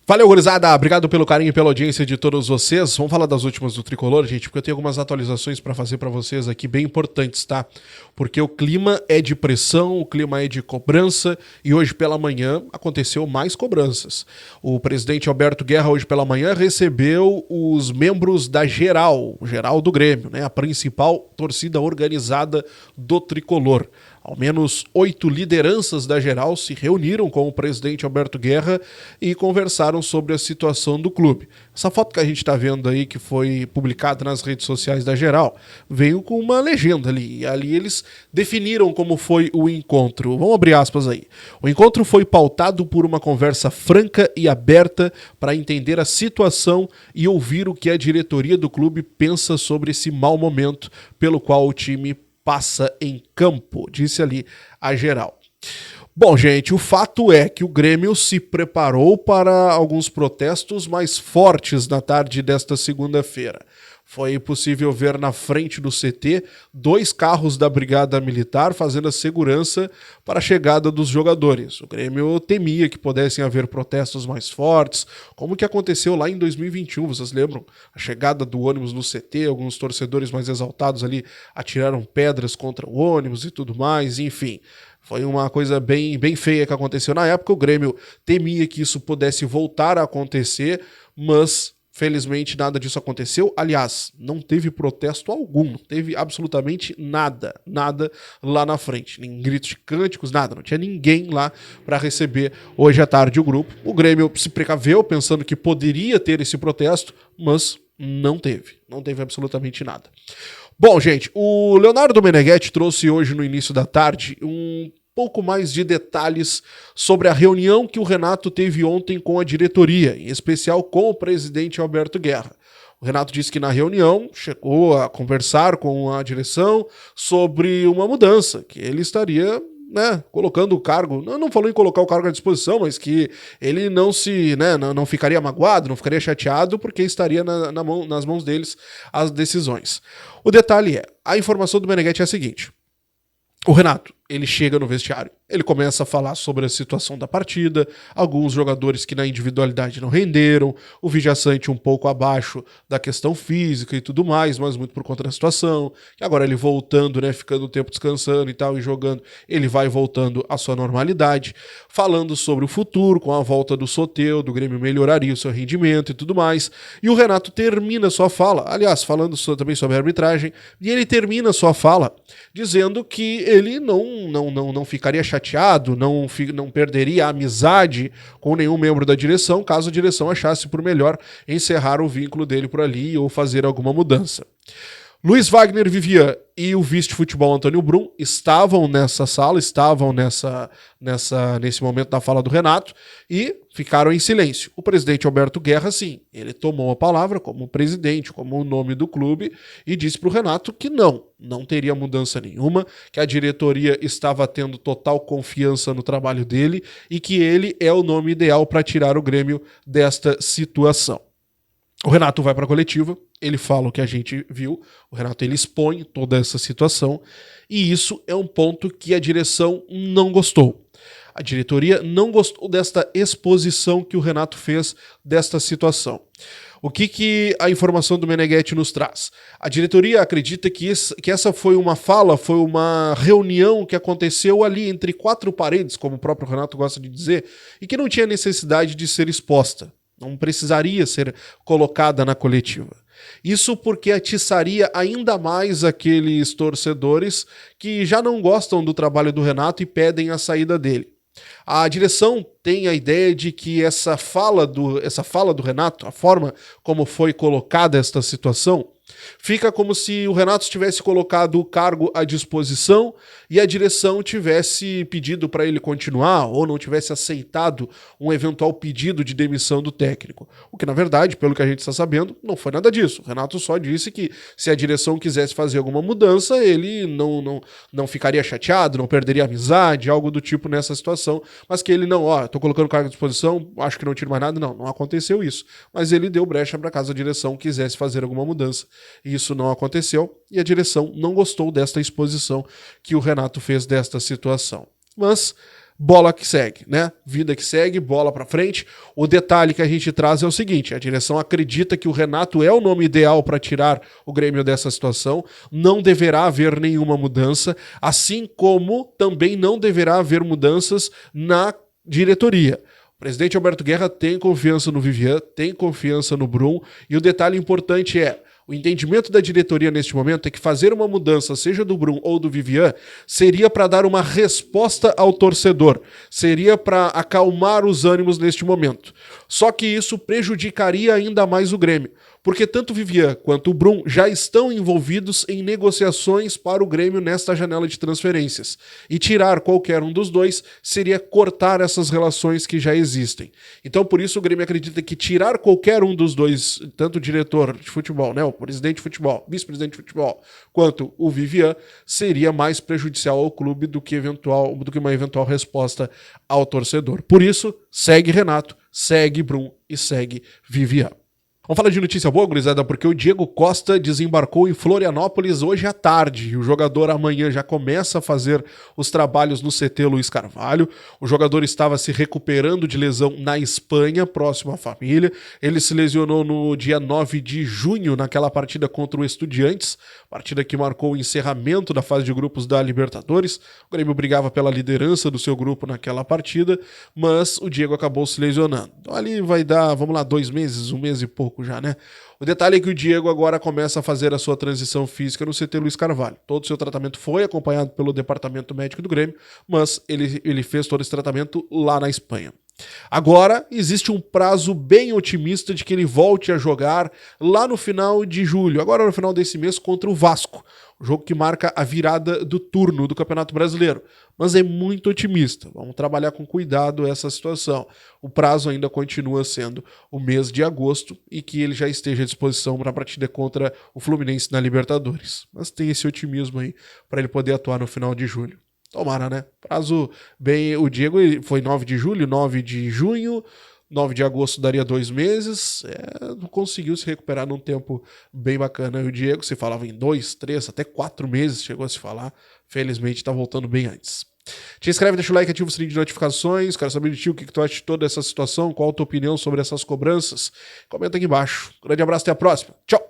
Valeu, gurizada. Obrigado pelo carinho e pela audiência de todos vocês. Vamos falar das últimas do Tricolor, gente, porque eu tenho algumas atualizações para fazer para vocês aqui bem importantes, tá? Porque o clima é de pressão, o clima é de cobrança e hoje pela manhã aconteceu mais cobranças. O presidente Alberto Guerra hoje pela manhã recebeu os membros da geral do Grêmio, né? A principal torcida organizada do Tricolor. Ao menos 8 lideranças da geral se reuniram com o presidente Alberto Guerra e conversaram sobre a situação do clube. Essa foto que a gente está vendo aí, que foi publicada nas redes sociais da geral, veio com uma legenda ali. E ali eles definiram como foi o encontro. Vamos abrir aspas aí. O encontro foi pautado por uma conversa franca e aberta para entender a situação e ouvir o que a diretoria do clube pensa sobre esse mau momento pelo qual o time passa em campo, disse ali a geral. Bom, gente, o fato é que o Grêmio se preparou para alguns protestos mais fortes na tarde desta segunda-feira. Foi possível ver na frente do CT 2 carros da Brigada Militar fazendo a segurança para a chegada dos jogadores. O Grêmio temia que pudessem haver protestos mais fortes, como o que aconteceu lá em 2021, vocês lembram? A chegada do ônibus no CT, alguns torcedores mais exaltados ali atiraram pedras contra o ônibus e tudo mais, enfim. Foi uma coisa bem feia que aconteceu na época. O Grêmio temia que isso pudesse voltar a acontecer, mas felizmente nada disso aconteceu. Aliás, não teve protesto algum, não teve absolutamente nada lá na frente. Nem gritos de cânticos, nada. Não tinha ninguém lá para receber hoje à tarde o grupo. O Grêmio se precaveu pensando que poderia ter esse protesto, mas não teve. Não teve absolutamente nada. Bom, gente, o Leonardo Meneghetti trouxe hoje no início da tarde um pouco mais de detalhes sobre a reunião que o Renato teve ontem com a diretoria, em especial com o presidente Alberto Guerra. O Renato disse que na reunião chegou a conversar com a direção sobre uma mudança, que ele estaria colocando o cargo, não falou em colocar o cargo à disposição, mas que ele não não ficaria magoado, não ficaria chateado, porque estaria nas mãos deles as decisões. O detalhe é, a informação do Meneghetti é a seguinte: o Renato, ele chega no vestiário, ele começa a falar sobre a situação da partida, alguns jogadores que na individualidade não renderam, o Vijaçante um pouco abaixo da questão física e tudo mais, mas muito por conta da situação, e agora ele voltando, ficando um tempo descansando e tal, e jogando, ele vai voltando à sua normalidade, falando sobre o futuro, com a volta do Soteldo, do Grêmio melhoraria o seu rendimento e tudo mais, e o Renato termina sua fala, aliás, falando também sobre a arbitragem, e ele termina sua fala dizendo que ele não ficaria chateado, não perderia a amizade com nenhum membro da direção, caso a direção achasse por melhor encerrar o vínculo dele por ali ou fazer alguma mudança. Luiz Wagner Vivian e o vice-futebol Antônio Brum estavam nessa sala, nesse momento da fala do Renato e ficaram em silêncio. O presidente Alberto Guerra, sim, ele tomou a palavra como presidente, como o nome do clube e disse para o Renato que não teria mudança nenhuma, que a diretoria estava tendo total confiança no trabalho dele e que ele é o nome ideal para tirar o Grêmio desta situação. O Renato vai para a coletiva, ele fala o que a gente viu, o Renato ele expõe toda essa situação e isso é um ponto que a direção não gostou. A diretoria não gostou desta exposição que o Renato fez desta situação. O que a informação do Meneghetti nos traz? A diretoria acredita que essa foi uma fala, foi uma reunião que aconteceu ali entre 4 paredes, como o próprio Renato gosta de dizer, e que não tinha necessidade de ser exposta. Não precisaria ser colocada na coletiva. Isso porque atiçaria ainda mais aqueles torcedores que já não gostam do trabalho do Renato e pedem a saída dele. A direção tem a ideia de que essa fala do Renato, a forma como foi colocada esta situação, fica como se o Renato tivesse colocado o cargo à disposição e a direção tivesse pedido para ele continuar ou não tivesse aceitado um eventual pedido de demissão do técnico. O que, na verdade, pelo que a gente está sabendo, não foi nada disso. O Renato só disse que se a direção quisesse fazer alguma mudança, ele não ficaria chateado, não perderia amizade, algo do tipo nessa situação, mas que ele tô colocando o cargo à disposição, acho que não tiro mais nada. Não aconteceu isso. Mas ele deu brecha para caso a direção quisesse fazer alguma mudança. Isso não aconteceu e a direção não gostou desta exposição que o Renato fez desta situação. Mas bola que segue, né? Vida que segue, bola pra frente. O detalhe que a gente traz é o seguinte, a direção acredita que o Renato é o nome ideal para tirar o Grêmio dessa situação, não deverá haver nenhuma mudança, assim como também não deverá haver mudanças na diretoria. O presidente Alberto Guerra tem confiança no Vivian, tem confiança no Brum, e o detalhe importante é, o entendimento da diretoria neste momento é que fazer uma mudança, seja do Brum ou do Vivian, seria para dar uma resposta ao torcedor, seria para acalmar os ânimos neste momento. Só que isso prejudicaria ainda mais o Grêmio, porque tanto o Vivian quanto o Brum já estão envolvidos em negociações para o Grêmio nesta janela de transferências. E tirar qualquer um dos dois seria cortar essas relações que já existem. Então, por isso, o Grêmio acredita que tirar qualquer um dos dois, tanto o diretor de futebol, né, o presidente de futebol, vice-presidente de futebol, quanto o Vivian, seria mais prejudicial ao clube do que uma eventual resposta ao torcedor. Por isso, segue Renato, segue Brum e segue Vivian. Vamos falar de notícia boa, gurizada, porque o Diego Costa desembarcou em Florianópolis hoje à tarde. E o jogador amanhã já começa a fazer os trabalhos no CT Luiz Carvalho. O jogador estava se recuperando de lesão na Espanha, próximo à família. Ele se lesionou no dia 9 de junho, naquela partida contra o Estudiantes, partida que marcou o encerramento da fase de grupos da Libertadores. O Grêmio brigava pela liderança do seu grupo naquela partida, mas o Diego acabou se lesionando. Então ali vai dar, vamos lá, 2 meses, 1 mês e pouco já, né? O detalhe é que o Diego agora começa a fazer a sua transição física no CT Luiz Carvalho. Todo o seu tratamento foi acompanhado pelo departamento médico do Grêmio, mas ele fez todo esse tratamento lá na Espanha. Agora, existe um prazo bem otimista de que ele volte a jogar lá no final de julho, agora no final desse mês, contra o Vasco, o jogo que marca a virada do turno do Campeonato Brasileiro. Mas é muito otimista, vamos trabalhar com cuidado essa situação. O prazo ainda continua sendo o mês de agosto e que ele já esteja à disposição para a partida contra o Fluminense na Libertadores. Mas tem esse otimismo aí para ele poder atuar no final de julho. Tomara, né? Prazo bem... O Diego foi 9 de julho, 9 de junho, 9 de agosto daria 2 meses. Conseguiu se recuperar num tempo bem bacana. E o Diego, se falava em 2, 3, até 4 meses, chegou a se falar. Felizmente tá voltando bem antes. Te inscreve, deixa o like, ativa o sininho de notificações. Quero saber de ti o que tu acha de toda essa situação, qual a tua opinião sobre essas cobranças. Comenta aqui embaixo. Grande abraço, até a próxima. Tchau!